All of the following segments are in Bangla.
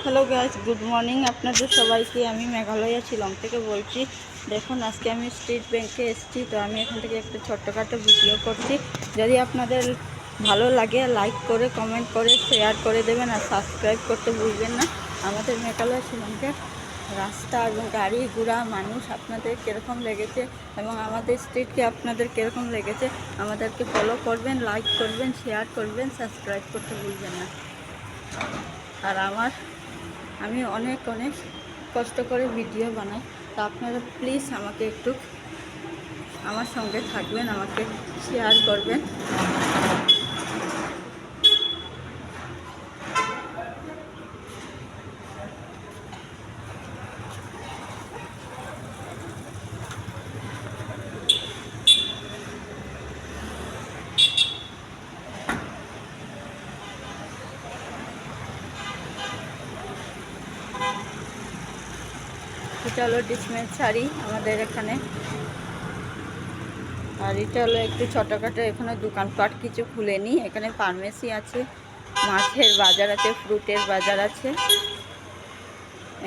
হ্যালো গাইস, গুড মর্নিং আপনাদের সবাইকে। আমি মেঘালয়া শিলং থেকে বলছি। দেখুন, আজকে আমি স্টেট ব্যাংকে এসেছি। তো আমি এখান থেকে একটা ছোট্টখাটো ভিডিও করছি। যদি আপনাদের ভালো লাগে লাইক করে, কমেন্ট করে, শেয়ার করে দেবেন আর সাবস্ক্রাইব করতে ভুলবেন না। আমাদের মেঘালয়া শিলংকে রাস্তা এবং গাড়ি ঘোড়া মানুষ আপনাদের কীরকম লেগেছে এবং আমাদের স্ট্রিটকে আপনাদের কীরকম লেগেছে আমাদেরকে ফলো করবেন, লাইক করবেন, শেয়ার করবেন, সাবস্ক্রাইব করতে ভুলবেন না। আর আমি অনেক কষ্ট করে ভিডিও বানাই। তো আপনারা প্লিজ আমাকে একটু আমার সঙ্গে থাকবেন, আমাকে শেয়ার করবেন। এটা হলো ডিসপেন্সারি আমাদের এখানে। আর এটা হলো একটু ছোটোখাটো, এখানে দোকানপাট কিছু খুলেনি। এখানে ফার্মেসি আছে, মাছের বাজার আছে, ফ্রুটের বাজার আছে।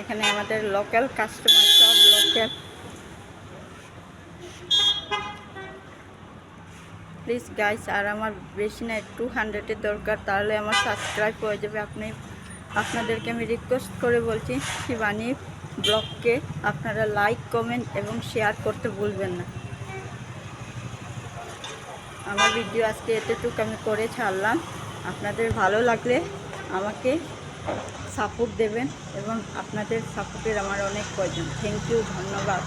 এখানে আমাদের লোকাল কাস্টমার, সব লোকাল। প্লিজ গাইস, আর আমার বেশি না, 200-এর দরকার, তাহলে আমার সাবস্ক্রাইব হয়ে যাবে। আপনাদেরকে আমি রিকোয়েস্ট করে বলছি, শিবানী ব্লগকে আপনারা লাইক, কমেন্ট এবং শেয়ার করতে ভুলবেন না। আমার ভিডিও আজকে এতটুকু আমি করে ছাড়লাম। আপনাদের ভালো লাগলে আমাকে সাপোর্ট দেবেন এবং আপনাদের সাপোর্টের আমার অনেক প্রয়োজন। থ্যাংক ইউ, ধন্যবাদ।